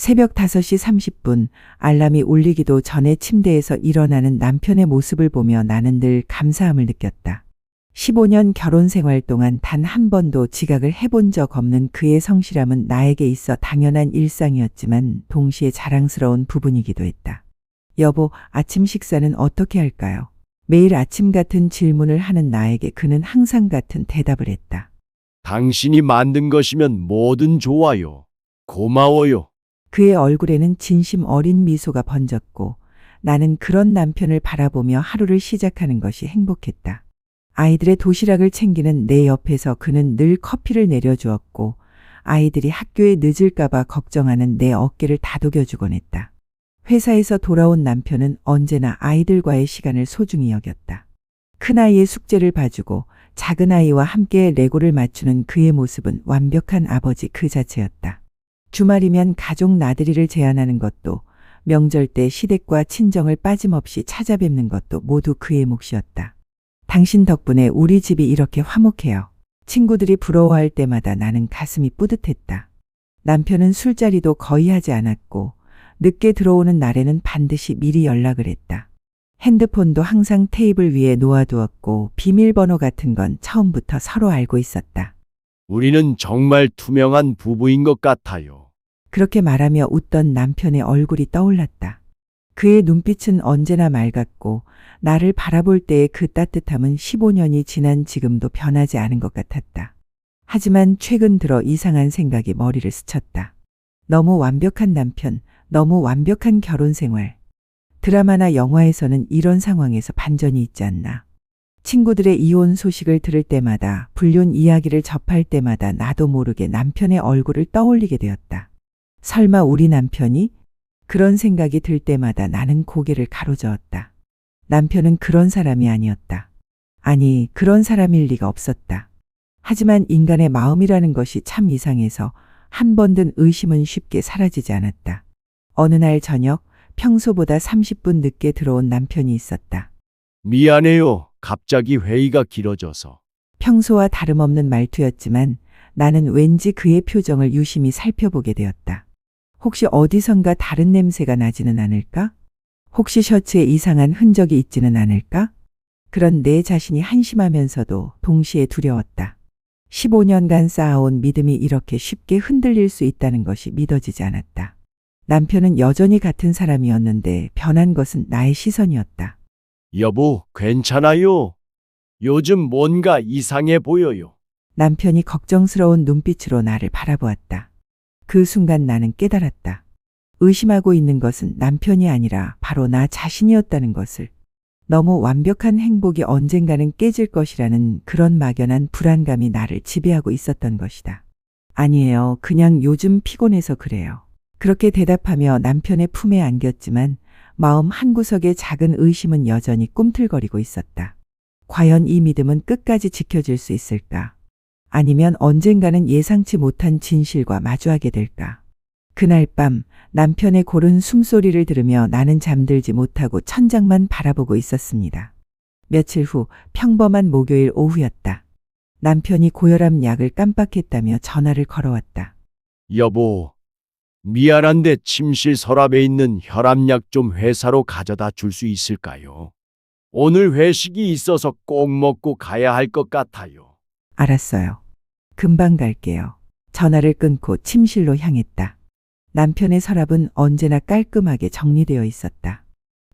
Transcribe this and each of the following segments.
새벽 5시 30분 알람이 울리기도 전에 침대에서 일어나는 남편의 모습을 보며 나는 늘 감사함을 느꼈다. 15년 결혼 생활 동안 단 한 번도 지각을 해본 적 없는 그의 성실함은 나에게 있어 당연한 일상이었지만 동시에 자랑스러운 부분이기도 했다. 여보, 아침 식사는 어떻게 할까요? 매일 아침 같은 질문을 하는 나에게 그는 항상 같은 대답을 했다. 당신이 만든 것이면 뭐든 좋아요. 고마워요. 그의 얼굴에는 진심 어린 미소가 번졌고 나는 그런 남편을 바라보며 하루를 시작하는 것이 행복했다. 아이들의 도시락을 챙기는 내 옆에서 그는 늘 커피를 내려주었고 아이들이 학교에 늦을까봐 걱정하는 내 어깨를 다독여주곤 했다. 회사에서 돌아온 남편은 언제나 아이들과의 시간을 소중히 여겼다. 큰아이의 숙제를 봐주고 작은아이와 함께 레고를 맞추는 그의 모습은 완벽한 아버지 그 자체였다. 주말이면 가족 나들이를 제안하는 것도 명절 때 시댁과 친정을 빠짐없이 찾아뵙는 것도 모두 그의 몫이었다. 당신 덕분에 우리 집이 이렇게 화목해요. 친구들이 부러워할 때마다 나는 가슴이 뿌듯했다. 남편은 술자리도 거의 하지 않았고 늦게 들어오는 날에는 반드시 미리 연락을 했다. 핸드폰도 항상 테이블 위에 놓아두었고 비밀번호 같은 건 처음부터 서로 알고 있었다. 우리는 정말 투명한 부부인 것 같아요. 그렇게 말하며 웃던 남편의 얼굴이 떠올랐다. 그의 눈빛은 언제나 맑았고 나를 바라볼 때의 그 따뜻함은 15년이 지난 지금도 변하지 않은 것 같았다. 하지만 최근 들어 이상한 생각이 머리를 스쳤다. 너무 완벽한 남편, 너무 완벽한 결혼 생활. 드라마나 영화에서는 이런 상황에서 반전이 있지 않나. 친구들의 이혼 소식을 들을 때마다, 불륜 이야기를 접할 때마다 나도 모르게 남편의 얼굴을 떠올리게 되었다. 설마 우리 남편이? 그런 생각이 들 때마다 나는 고개를 가로저었다. 남편은 그런 사람이 아니었다. 아니, 그런 사람일 리가 없었다. 하지만 인간의 마음이라는 것이 참 이상해서 한 번 든 의심은 쉽게 사라지지 않았다. 어느 날 저녁, 평소보다 30분 늦게 들어온 남편이 있었다. 미안해요. 갑자기 회의가 길어져서. 평소와 다름없는 말투였지만 나는 왠지 그의 표정을 유심히 살펴보게 되었다. 혹시 어디선가 다른 냄새가 나지는 않을까? 혹시 셔츠에 이상한 흔적이 있지는 않을까? 그런 내 자신이 한심하면서도 동시에 두려웠다. 15년간 쌓아온 믿음이 이렇게 쉽게 흔들릴 수 있다는 것이 믿어지지 않았다. 남편은 여전히 같은 사람이었는데 변한 것은 나의 시선이었다. 여보, 괜찮아요. 요즘 뭔가 이상해 보여요. 남편이 걱정스러운 눈빛으로 나를 바라보았다. 그 순간 나는 깨달았다. 의심하고 있는 것은 남편이 아니라 바로 나 자신이었다는 것을. 너무 완벽한 행복이 언젠가는 깨질 것이라는 그런 막연한 불안감이 나를 지배하고 있었던 것이다. 아니에요. 그냥 요즘 피곤해서 그래요. 그렇게 대답하며 남편의 품에 안겼지만 마음 한구석의 작은 의심은 여전히 꿈틀거리고 있었다. 과연 이 믿음은 끝까지 지켜질 수 있을까? 아니면 언젠가는 예상치 못한 진실과 마주하게 될까? 그날 밤 남편의 고른 숨소리를 들으며 나는 잠들지 못하고 천장만 바라보고 있었습니다. 며칠 후 평범한 목요일 오후였다. 남편이 고혈압 약을 깜빡했다며 전화를 걸어왔다. 여보, 미안한데 침실 서랍에 있는 혈압약 좀 회사로 가져다 줄 수 있을까요? 오늘 회식이 있어서 꼭 먹고 가야 할 것 같아요. 알았어요. 금방 갈게요. 전화를 끊고 침실로 향했다. 남편의 서랍은 언제나 깔끔하게 정리되어 있었다.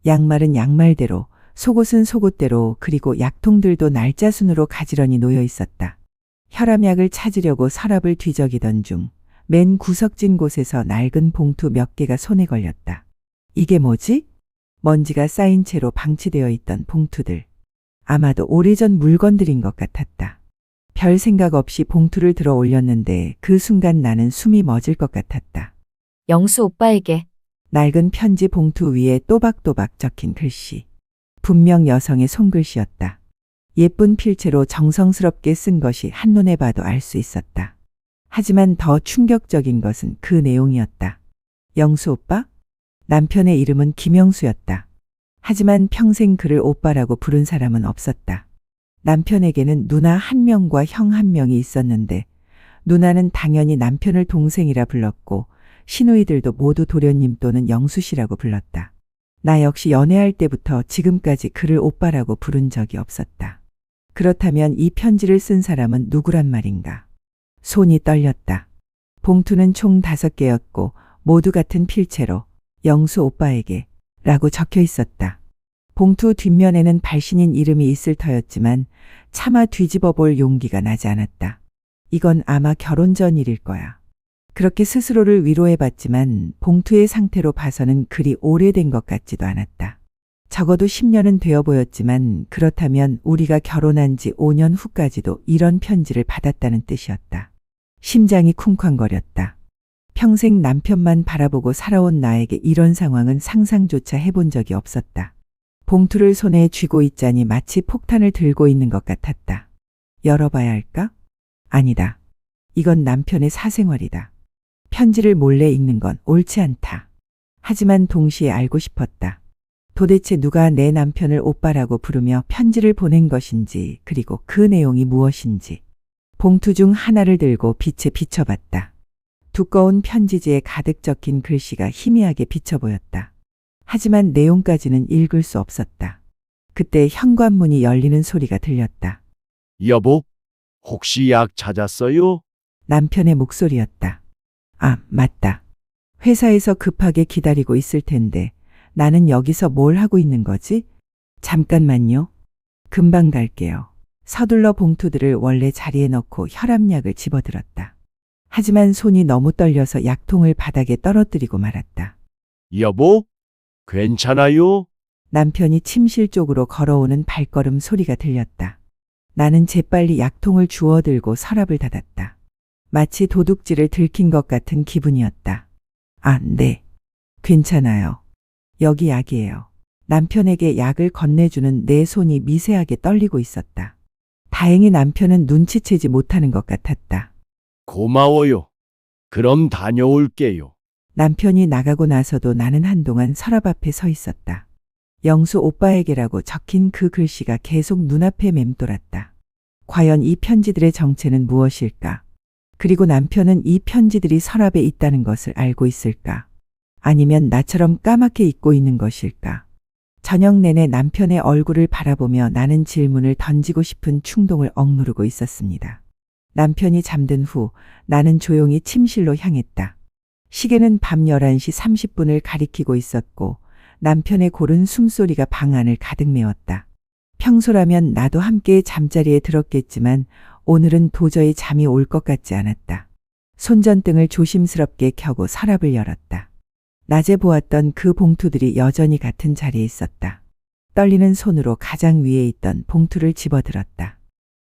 양말은 양말대로, 속옷은 속옷대로, 그리고 약통들도 날짜 순으로 가지런히 놓여 있었다. 혈압약을 찾으려고 서랍을 뒤적이던 중 맨 구석진 곳에서 낡은 봉투 몇 개가 손에 걸렸다. 이게 뭐지? 먼지가 쌓인 채로 방치되어 있던 봉투들. 아마도 오래전 물건들인 것 같았다. 별 생각 없이 봉투를 들어 올렸는데 그 순간 나는 숨이 멎을 것 같았다. 영수 오빠에게. 낡은 편지 봉투 위에 또박또박 적힌 글씨. 분명 여성의 손글씨였다. 예쁜 필체로 정성스럽게 쓴 것이 한눈에 봐도 알 수 있었다. 하지만 더 충격적인 것은 그 내용이었다. 영수 오빠? 남편의 이름은 김영수였다. 하지만 평생 그를 오빠라고 부른 사람은 없었다. 남편에게는 누나 한 명과 형 한 명이 있었는데 누나는 당연히 남편을 동생이라 불렀고 시누이들도 모두 도련님 또는 영수 씨라고 불렀다. 나 역시 연애할 때부터 지금까지 그를 오빠라고 부른 적이 없었다. 그렇다면 이 편지를 쓴 사람은 누구란 말인가? 손이 떨렸다. 봉투는 총 5개였고 모두 같은 필체로 영수 오빠에게 라고 적혀 있었다. 봉투 뒷면에는 발신인 이름이 있을 터였지만 차마 뒤집어 볼 용기가 나지 않았다. 이건 아마 결혼 전 일일 거야. 그렇게 스스로를 위로해봤지만 봉투의 상태로 봐서는 그리 오래된 것 같지도 않았다. 적어도 10년은 되어 보였지만 그렇다면 우리가 결혼한 지 5년 후까지도 이런 편지를 받았다는 뜻이었다. 심장이 쿵쾅거렸다. 평생 남편만 바라보고 살아온 나에게 이런 상황은 상상조차 해본 적이 없었다. 봉투를 손에 쥐고 있자니 마치 폭탄을 들고 있는 것 같았다. 열어봐야 할까? 아니다. 이건 남편의 사생활이다. 편지를 몰래 읽는 건 옳지 않다. 하지만 동시에 알고 싶었다. 도대체 누가 내 남편을 오빠라고 부르며 편지를 보낸 것인지, 그리고 그 내용이 무엇인지. 봉투 중 하나를 들고 빛에 비춰봤다. 두꺼운 편지지에 가득 적힌 글씨가 희미하게 비쳐 보였다. 하지만 내용까지는 읽을 수 없었다. 그때 현관문이 열리는 소리가 들렸다. 여보, 혹시 약 찾았어요? 남편의 목소리였다. 아, 맞다. 회사에서 급하게 기다리고 있을 텐데 나는 여기서 뭘 하고 있는 거지? 잠깐만요. 금방 갈게요. 서둘러 봉투들을 원래 자리에 넣고 혈압약을 집어들었다. 하지만 손이 너무 떨려서 약통을 바닥에 떨어뜨리고 말았다. 여보, 괜찮아요? 남편이 침실 쪽으로 걸어오는 발걸음 소리가 들렸다. 나는 재빨리 약통을 주워들고 서랍을 닫았다. 마치 도둑질을 들킨 것 같은 기분이었다. 아, 네. 괜찮아요. 여기 약이에요. 남편에게 약을 건네주는 내 손이 미세하게 떨리고 있었다. 다행히 남편은 눈치채지 못하는 것 같았다. 고마워요. 그럼 다녀올게요. 남편이 나가고 나서도 나는 한동안 서랍 앞에 서 있었다. 영수 오빠에게라고 적힌 그 글씨가 계속 눈앞에 맴돌았다. 과연 이 편지들의 정체는 무엇일까? 그리고 남편은 이 편지들이 서랍에 있다는 것을 알고 있을까? 아니면 나처럼 까맣게 잊고 있는 것일까? 저녁 내내 남편의 얼굴을 바라보며 나는 질문을 던지고 싶은 충동을 억누르고 있었습니다. 남편이 잠든 후 나는 조용히 침실로 향했다. 시계는 밤 11시 30분을 가리키고 있었고 남편의 고른 숨소리가 방 안을 가득 메웠다. 평소라면 나도 함께 잠자리에 들었겠지만 오늘은 도저히 잠이 올 것 같지 않았다. 손전등을 조심스럽게 켜고 서랍을 열었다. 낮에 보았던 그 봉투들이 여전히 같은 자리에 있었다. 떨리는 손으로 가장 위에 있던 봉투를 집어들었다.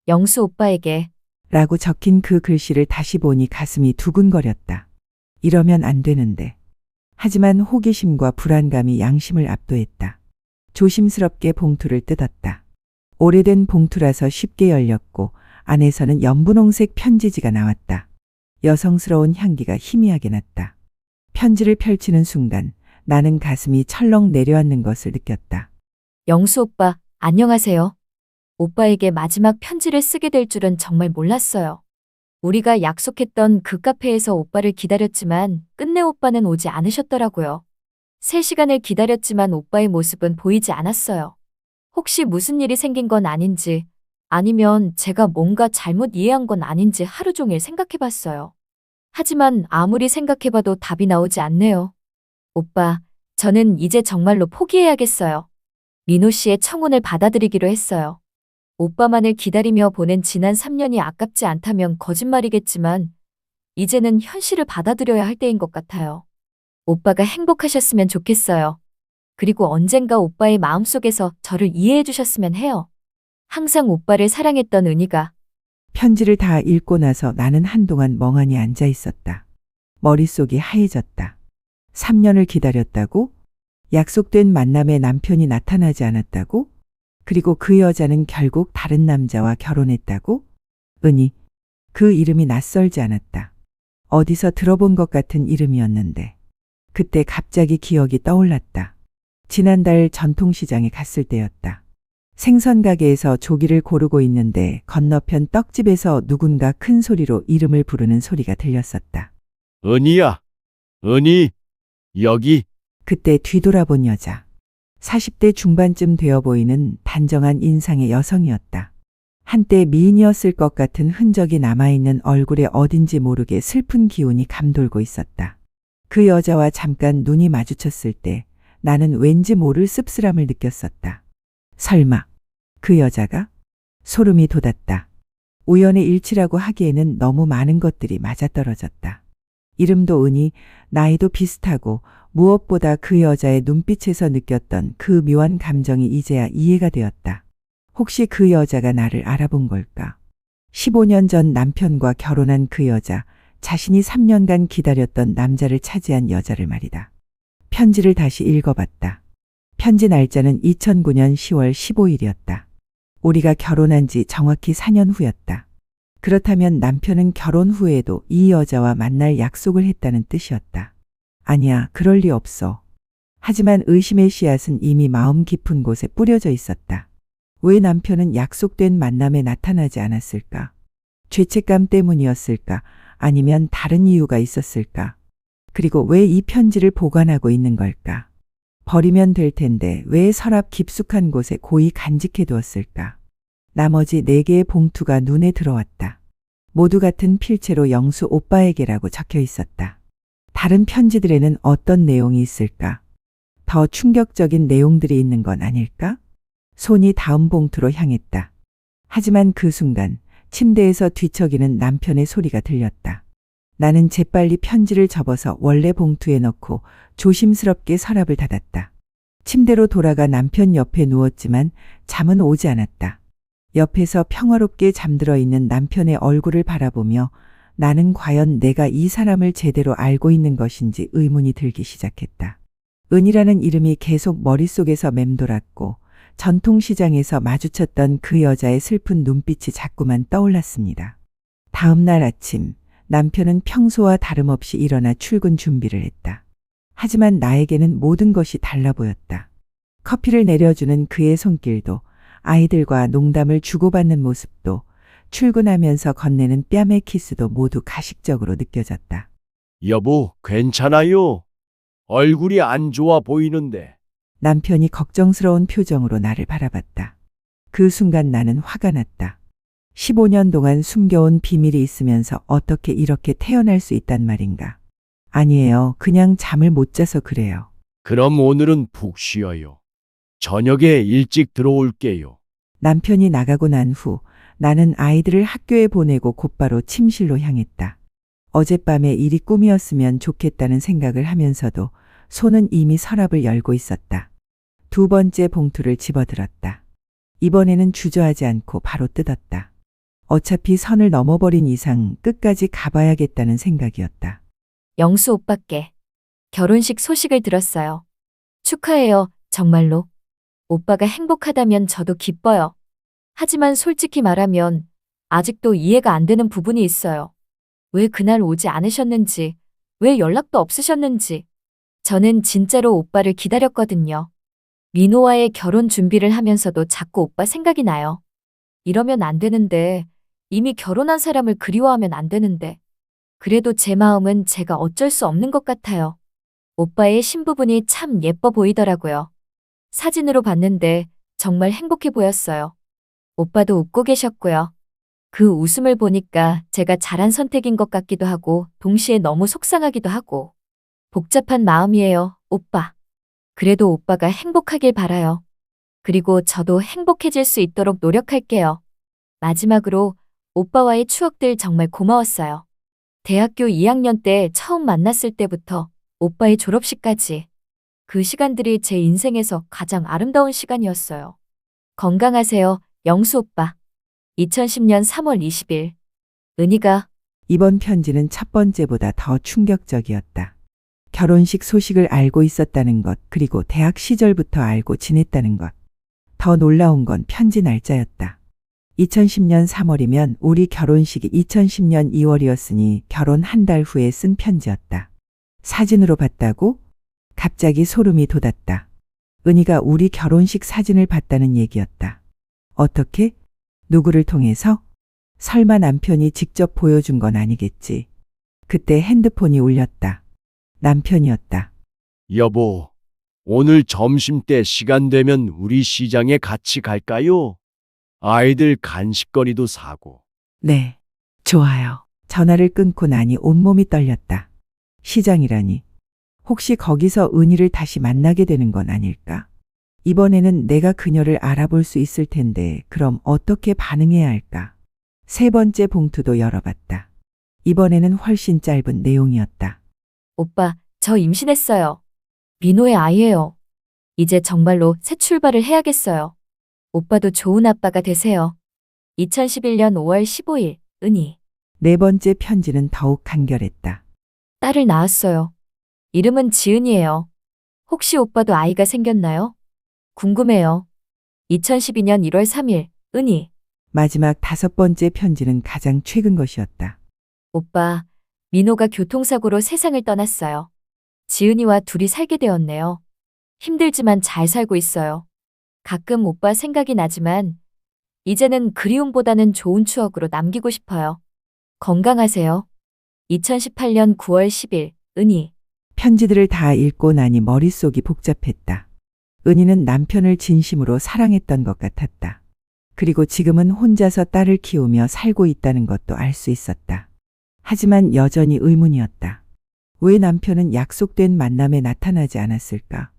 영수 오빠에게. 라고 적힌 그 글씨를 다시 보니 가슴이 두근거렸다. 이러면 안 되는데. 하지만 호기심과 불안감이 양심을 압도했다. 조심스럽게 봉투를 뜯었다. 오래된 봉투라서 쉽게 열렸고 안에서는 연분홍색 편지지가 나왔다. 여성스러운 향기가 희미하게 났다. 편지를 펼치는 순간 나는 가슴이 철렁 내려앉는 것을 느꼈다. 영수 오빠, 안녕하세요. 오빠에게 마지막 편지를 쓰게 될 줄은 정말 몰랐어요. 우리가 약속했던 그 카페에서 오빠를 기다렸지만 끝내 오빠는 오지 않으셨더라고요. 3시간을 기다렸지만 오빠의 모습은 보이지 않았어요. 혹시 무슨 일이 생긴 건 아닌지, 아니면 제가 뭔가 잘못 이해한 건 아닌지 하루 종일 생각해봤어요. 하지만 아무리 생각해봐도 답이 나오지 않네요. 오빠, 저는 이제 정말로 포기해야겠어요. 민호 씨의 청혼을 받아들이기로 했어요. 오빠만을 기다리며 보낸 지난 3년이 아깝지 않다면 거짓말이겠지만 이제는 현실을 받아들여야 할 때인 것 같아요. 오빠가 행복하셨으면 좋겠어요. 그리고 언젠가 오빠의 마음속에서 저를 이해해 주셨으면 해요. 항상 오빠를 사랑했던 은희가. 편지를 다 읽고 나서 나는 한동안 멍하니 앉아 있었다. 머릿속이 하얘졌다. 3년을 기다렸다고? 약속된 만남에 남편이 나타나지 않았다고? 그리고 그 여자는 결국 다른 남자와 결혼했다고? 은희, 그 이름이 낯설지 않았다. 어디서 들어본 것 같은 이름이었는데. 그때 갑자기 기억이 떠올랐다. 지난달 전통시장에 갔을 때였다. 생선 가게에서 조기를 고르고 있는데 건너편 떡집에서 누군가 큰 소리로 이름을 부르는 소리가 들렸었다. 은희야, 은희, 여기. 그때 뒤돌아본 여자. 40대 중반쯤 되어 보이는 단정한 인상의 여성이었다. 한때 미인이었을 것 같은 흔적이 남아있는 얼굴에 어딘지 모르게 슬픈 기운이 감돌고 있었다. 그 여자와 잠깐 눈이 마주쳤을 때 나는 왠지 모를 씁쓸함을 느꼈었다. 설마 그 여자가? 소름이 돋았다. 우연의 일치라고 하기에는 너무 많은 것들이 맞아떨어졌다. 이름도 은희, 나이도 비슷하고 무엇보다 그 여자의 눈빛에서 느꼈던 그 묘한 감정이 이제야 이해가 되었다. 혹시 그 여자가 나를 알아본 걸까? 15년 전 남편과 결혼한 그 여자, 자신이 3년간 기다렸던 남자를 차지한 여자를 말이다. 편지를 다시 읽어봤다. 편지 날짜는 2009년 10월 15일이었다. 우리가 결혼한 지 정확히 4년 후였다. 그렇다면 남편은 결혼 후에도 이 여자와 만날 약속을 했다는 뜻이었다. 아니야, 그럴 리 없어. 하지만 의심의 씨앗은 이미 마음 깊은 곳에 뿌려져 있었다. 왜 남편은 약속된 만남에 나타나지 않았을까? 죄책감 때문이었을까? 아니면 다른 이유가 있었을까? 그리고 왜 이 편지를 보관하고 있는 걸까? 버리면 될 텐데 왜 서랍 깊숙한 곳에 고이 간직해 두었을까? 나머지 4개의 봉투가 눈에 들어왔다. 모두 같은 필체로 영수 오빠에게라고 적혀 있었다. 다른 편지들에는 어떤 내용이 있을까? 더 충격적인 내용들이 있는 건 아닐까? 손이 다음 봉투로 향했다. 하지만 그 순간 침대에서 뒤척이는 남편의 소리가 들렸다. 나는 재빨리 편지를 접어서 원래 봉투에 넣고 조심스럽게 서랍을 닫았다. 침대로 돌아가 남편 옆에 누웠지만 잠은 오지 않았다. 옆에서 평화롭게 잠들어 있는 남편의 얼굴을 바라보며 나는 과연 내가 이 사람을 제대로 알고 있는 것인지 의문이 들기 시작했다. 은이라는 이름이 계속 머릿속에서 맴돌았고 전통시장에서 마주쳤던 그 여자의 슬픈 눈빛이 자꾸만 떠올랐습니다. 다음 날 아침 남편은 평소와 다름없이 일어나 출근 준비를 했다. 하지만 나에게는 모든 것이 달라 보였다. 커피를 내려주는 그의 손길도, 아이들과 농담을 주고받는 모습도, 출근하면서 건네는 뺨의 키스도 모두 가식적으로 느껴졌다. 여보, 괜찮아요? 얼굴이 안 좋아 보이는데. 남편이 걱정스러운 표정으로 나를 바라봤다. 그 순간 나는 화가 났다. 15년 동안 숨겨온 비밀이 있으면서 어떻게 이렇게 태어날 수 있단 말인가? 아니에요. 그냥 잠을 못 자서 그래요. 그럼 오늘은 푹 쉬어요. 저녁에 일찍 들어올게요. 남편이 나가고 난 후 나는 아이들을 학교에 보내고 곧바로 침실로 향했다. 어젯밤의 일이 꿈이었으면 좋겠다는 생각을 하면서도 손은 이미 서랍을 열고 있었다. 2번째 봉투를 집어들었다. 이번에는 주저하지 않고 바로 뜯었다. 어차피 선을 넘어버린 이상 끝까지 가봐야겠다는 생각이었다. 영수 오빠께 결혼식 소식을 들었어요. 축하해요, 정말로. 오빠가 행복하다면 저도 기뻐요. 하지만 솔직히 말하면 아직도 이해가 안 되는 부분이 있어요. 왜 그날 오지 않으셨는지, 왜 연락도 없으셨는지. 저는 진짜로 오빠를 기다렸거든요. 민호와의 결혼 준비를 하면서도 자꾸 오빠 생각이 나요. 이러면 안 되는데, 이미 결혼한 사람을 그리워하면 안 되는데. 그래도 제 마음은 제가 어쩔 수 없는 것 같아요. 오빠의 신부분이 참 예뻐 보이더라고요. 사진으로 봤는데 정말 행복해 보였어요. 오빠도 웃고 계셨고요. 그 웃음을 보니까 제가 잘한 선택인 것 같기도 하고 동시에 너무 속상하기도 하고 복잡한 마음이에요, 오빠. 그래도 오빠가 행복하길 바라요. 그리고 저도 행복해질 수 있도록 노력할게요. 마지막으로 오빠와의 추억들 정말 고마웠어요. 대학교 2학년 때 처음 만났을 때부터 오빠의 졸업식까지 그 시간들이 제 인생에서 가장 아름다운 시간이었어요. 건강하세요, 영수 오빠. 2010년 3월 20일. 은희가. 이번 편지는 첫 번째보다 더 충격적이었다. 결혼식 소식을 알고 있었다는 것, 그리고 대학 시절부터 알고 지냈다는 것. 더 놀라운 건 편지 날짜였다. 2010년 3월이면 우리 결혼식이 2010년 2월이었으니 결혼 한 달 후에 쓴 편지였다. 사진으로 봤다고? 갑자기 소름이 돋았다. 은희가 우리 결혼식 사진을 봤다는 얘기였다. 어떻게? 누구를 통해서? 설마 남편이 직접 보여준 건 아니겠지. 그때 핸드폰이 울렸다. 남편이었다. 여보, 오늘 점심때 시간 되면 우리 시장에 같이 갈까요? 아이들 간식거리도 사고. 네, 좋아요. 전화를 끊고 나니 온몸이 떨렸다. 시장이라니. 혹시 거기서 은희를 다시 만나게 되는 건 아닐까? 이번에는 내가 그녀를 알아볼 수 있을 텐데 그럼 어떻게 반응해야 할까? 세 번째 봉투도 열어봤다. 이번에는 훨씬 짧은 내용이었다. 오빠, 저 임신했어요. 민호의 아이예요. 이제 정말로 새 출발을 해야겠어요. 오빠도 좋은 아빠가 되세요. 2011년 5월 15일, 은희. 네 번째 편지는 더욱 간결했다. 딸을 낳았어요. 이름은 지은이에요. 혹시 오빠도 아이가 생겼나요? 궁금해요. 2012년 1월 3일, 은희. 마지막 다섯 번째 편지는 가장 최근 것이었다. 오빠, 민호가 교통사고로 세상을 떠났어요. 지은이와 둘이 살게 되었네요. 힘들지만 잘 살고 있어요. 가끔 오빠 생각이 나지만 이제는 그리움보다는 좋은 추억으로 남기고 싶어요. 건강하세요. 2018년 9월 10일, 은희. 편지들을 다 읽고 나니 머릿속이 복잡했다. 은희는 남편을 진심으로 사랑했던 것 같았다. 그리고 지금은 혼자서 딸을 키우며 살고 있다는 것도 알 수 있었다. 하지만 여전히 의문이었다. 왜 남편은 약속된 만남에 나타나지 않았을까?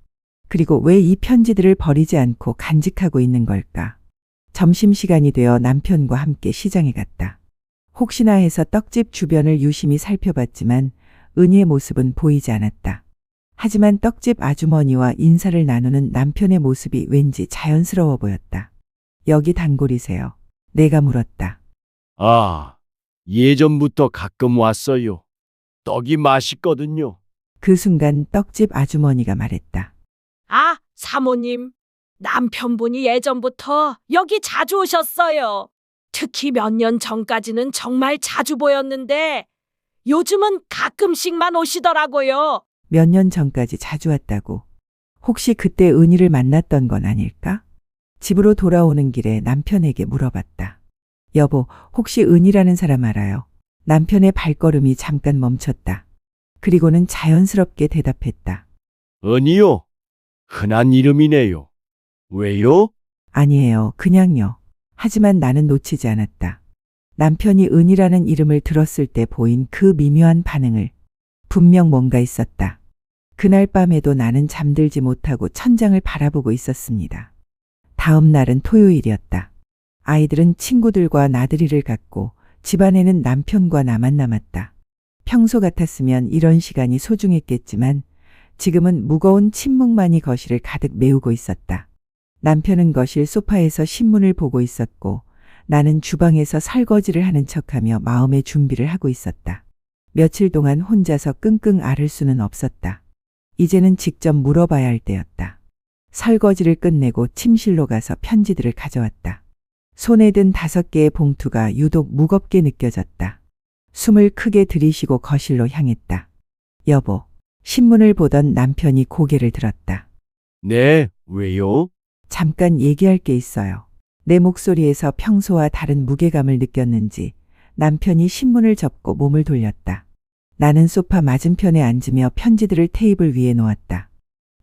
그리고 왜 이 편지들을 버리지 않고 간직하고 있는 걸까? 점심시간이 되어 남편과 함께 시장에 갔다. 혹시나 해서 떡집 주변을 유심히 살펴봤지만 은희의 모습은 보이지 않았다. 하지만 떡집 아주머니와 인사를 나누는 남편의 모습이 왠지 자연스러워 보였다. 여기 단골이세요? 내가 물었다. 아, 예전부터 가끔 왔어요. 떡이 맛있거든요. 그 순간 떡집 아주머니가 말했다. 아, 사모님. 남편분이 예전부터 여기 자주 오셨어요. 특히 몇 년 전까지는 정말 자주 보였는데 요즘은 가끔씩만 오시더라고요. 몇 년 전까지 자주 왔다고. 혹시 그때 은희를 만났던 건 아닐까? 집으로 돌아오는 길에 남편에게 물어봤다. 여보, 혹시 은희라는 사람 알아요? 남편의 발걸음이 잠깐 멈췄다. 그리고는 자연스럽게 대답했다. 은희요? 흔한 이름이네요. 왜요? 아니에요. 그냥요. 하지만 나는 놓치지 않았다. 남편이 은희라는 이름을 들었을 때 보인 그 미묘한 반응을. 분명 뭔가 있었다. 그날 밤에도 나는 잠들지 못하고 천장을 바라보고 있었습니다. 다음 날은 토요일이었다. 아이들은 친구들과 나들이를 갔고 집안에는 남편과 나만 남았다. 평소 같았으면 이런 시간이 소중했겠지만 지금은 무거운 침묵만이 거실을 가득 메우고 있었다. 남편은 거실 소파에서 신문을 보고 있었고 나는 주방에서 설거지를 하는 척하며 마음의 준비를 하고 있었다. 며칠 동안 혼자서 끙끙 앓을 수는 없었다. 이제는 직접 물어봐야 할 때였다. 설거지를 끝내고 침실로 가서 편지들을 가져왔다. 손에 든 5개의 봉투가 유독 무겁게 느껴졌다. 숨을 크게 들이쉬고 거실로 향했다. 여보, 신문을 보던 남편이 고개를 들었다. 네, 왜요? 잠깐 얘기할 게 있어요. 내 목소리에서 평소와 다른 무게감을 느꼈는지 남편이 신문을 접고 몸을 돌렸다. 나는 소파 맞은편에 앉으며 편지들을 테이블 위에 놓았다.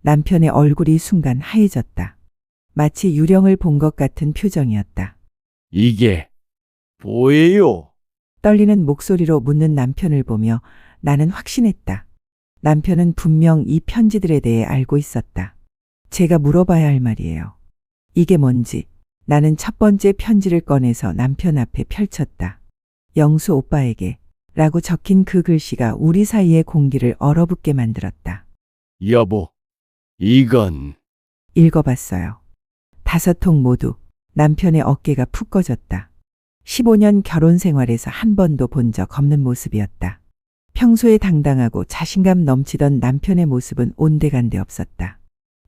남편의 얼굴이 순간 하얘졌다. 마치 유령을 본 것 같은 표정이었다. 이게 뭐예요? 떨리는 목소리로 묻는 남편을 보며 나는 확신했다. 남편은 분명 이 편지들에 대해 알고 있었다. 제가 물어봐야 할 말이에요. 이게 뭔지. 나는 첫 번째 편지를 꺼내서 남편 앞에 펼쳤다. 영수 오빠에게 라고 적힌 그 글씨가 우리 사이의 공기를 얼어붙게 만들었다. 여보, 이건 읽어봤어요. 5통 모두. 남편의 어깨가 푹 꺼졌다. 15년 결혼 생활에서 한 번도 본 적 없는 모습이었다. 평소에 당당하고 자신감 넘치던 남편의 모습은 온데간데 없었다.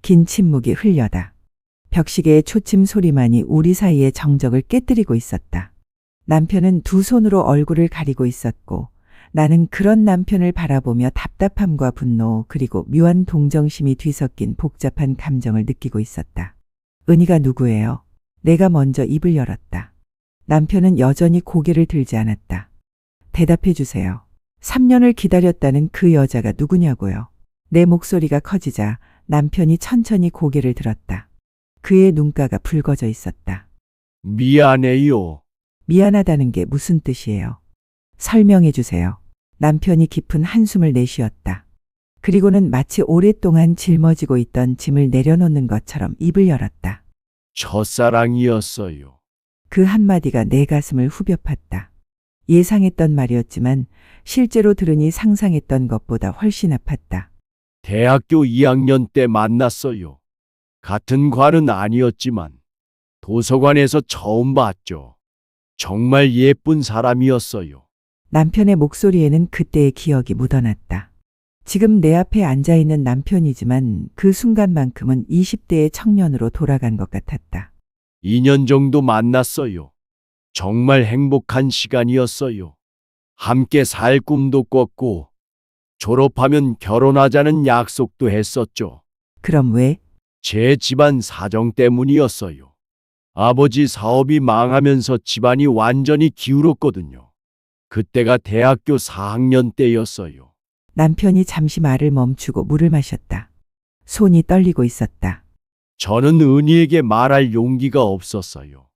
긴 침묵이 흘려다. 벽시계의 초침 소리만이 우리 사이의 정적을 깨뜨리고 있었다. 남편은 두 손으로 얼굴을 가리고 있었고 나는 그런 남편을 바라보며 답답함과 분노 그리고 묘한 동정심이 뒤섞인 복잡한 감정을 느끼고 있었다. 은희가 누구예요? 내가 먼저 입을 열었다. 남편은 여전히 고개를 들지 않았다. 대답해 주세요. 3년을 기다렸다는 그 여자가 누구냐고요. 내 목소리가 커지자 남편이 천천히 고개를 들었다. 그의 눈가가 붉어져 있었다. 미안해요. 미안하다는 게 무슨 뜻이에요? 설명해 주세요. 남편이 깊은 한숨을 내쉬었다. 그리고는 마치 오랫동안 짊어지고 있던 짐을 내려놓는 것처럼 입을 열었다. 첫사랑이었어요. 그 한마디가 내 가슴을 후벼 팠다. 예상했던 말이었지만 실제로 들으니 상상했던 것보다 훨씬 아팠다. 대학교 2학년 때 만났어요. 같은 과는 아니었지만 도서관에서 처음 봤죠. 정말 예쁜 사람이었어요. 남편의 목소리에는 그때의 기억이 묻어났다. 지금 내 앞에 앉아있는 남편이지만 그 순간만큼은 20대의 청년으로 돌아간 것 같았다. 2년 정도 만났어요. 정말 행복한 시간이었어요. 함께 살 꿈도 꿨고 졸업하면 결혼하자는 약속도 했었죠. 그럼 왜? 제 집안 사정 때문이었어요. 아버지 사업이 망하면서 집안이 완전히 기울었거든요. 그때가 대학교 4학년 때였어요. 남편이 잠시 말을 멈추고 물을 마셨다. 손이 떨리고 있었다. 저는 은희에게 말할 용기가 없었어요.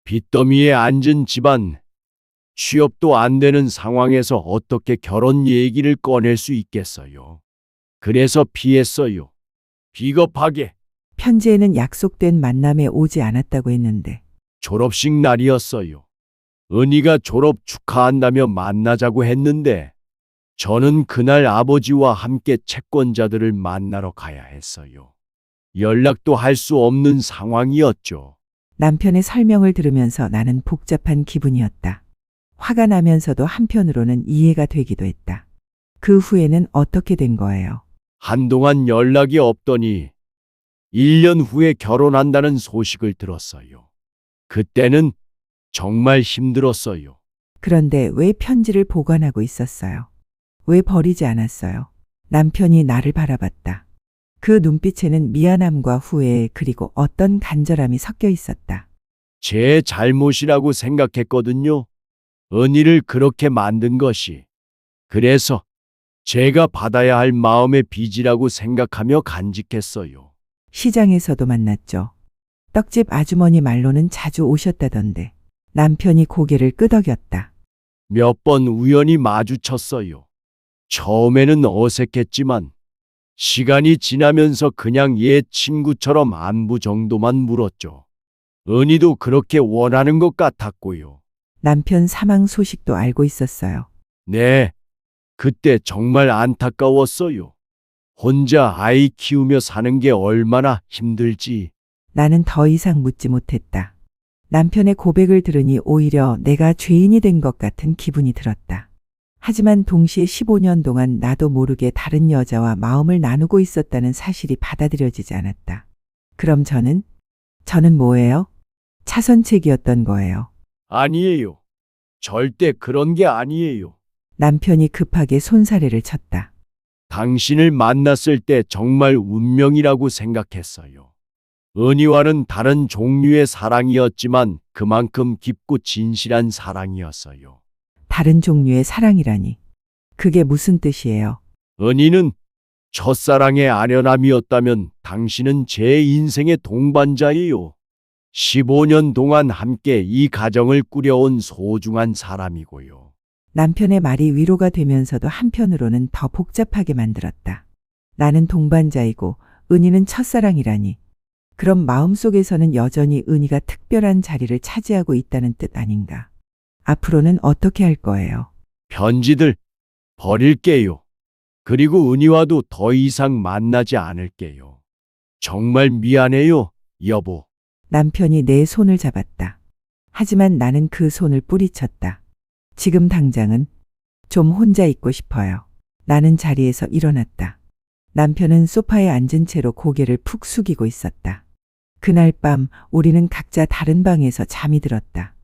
빚더미에 앉은 집안, 취업도 안 되는 상황에서 어떻게 결혼 얘기를 꺼낼 수 있겠어요. 그래서 피했어요. 비겁하게. 편지에는 약속된 만남에 오지 않았다고 했는데 졸업식 날이었어요. 은희가 졸업 축하한다며 만나자고 했는데 저는 그날 아버지와 함께 채권자들을 만나러 가야 했어요. 연락도 할 수 없는 상황이었죠. 남편의 설명을 들으면서 나는 복잡한 기분이었다. 화가 나면서도 한편으로는 이해가 되기도 했다. 그 후에는 어떻게 된 거예요? 한동안 연락이 없더니 1년 후에 결혼한다는 소식을 들었어요. 그때는 정말 힘들었어요. 그런데 왜 편지를 보관하고 있었어요? 왜 버리지 않았어요? 남편이 나를 바라봤다. 그 눈빛에는 미안함과 후회 그리고 어떤 간절함이 섞여 있었다. 제 잘못이라고 생각했거든요. 은희를 그렇게 만든 것이. 그래서 제가 받아야 할 마음의 빚이라고 생각하며 간직했어요. 시장에서도 만났죠. 떡집 아주머니 말로는 자주 오셨다던데. 남편이 고개를 끄덕였다. 몇 번 우연히 마주쳤어요. 처음에는 어색했지만 시간이 지나면서 그냥 옛 친구처럼 안부 정도만 물었죠. 은희도 그렇게 원하는 것 같았고요. 남편 사망 소식도 알고 있었어요. 네, 그때 정말 안타까웠어요. 혼자 아이 키우며 사는 게 얼마나 힘들지. 나는 더 이상 묻지 못했다. 남편의 고백을 들으니 오히려 내가 죄인이 된 것 같은 기분이 들었다. 하지만 동시에 15년 동안 나도 모르게 다른 여자와 마음을 나누고 있었다는 사실이 받아들여지지 않았다. 그럼 저는 뭐예요? 차선책이었던 거예요. 아니에요. 절대 그런 게 아니에요. 남편이 급하게 손사래를 쳤다. 당신을 만났을 때 정말 운명이라고 생각했어요. 은희와는 다른 종류의 사랑이었지만 그만큼 깊고 진실한 사랑이었어요. 다른 종류의 사랑이라니. 그게 무슨 뜻이에요? 은희는 첫사랑의 아련함이었다면 당신은 제 인생의 동반자예요. 15년 동안 함께 이 가정을 꾸려온 소중한 사람이고요. 남편의 말이 위로가 되면서도 한편으로는 더 복잡하게 만들었다. 나는 동반자이고 은희는 첫사랑이라니. 그럼 마음속에서는 여전히 은희가 특별한 자리를 차지하고 있다는 뜻 아닌가? 앞으로는 어떻게 할 거예요? 편지들 버릴게요. 그리고 은희와도 더 이상 만나지 않을게요. 정말 미안해요, 여보. 남편이 내 손을 잡았다. 하지만 나는 그 손을 뿌리쳤다. 지금 당장은 좀 혼자 있고 싶어요. 나는 자리에서 일어났다. 남편은 소파에 앉은 채로 고개를 푹 숙이고 있었다. 그날 밤 우리는 각자 다른 방에서 잠이 들었다.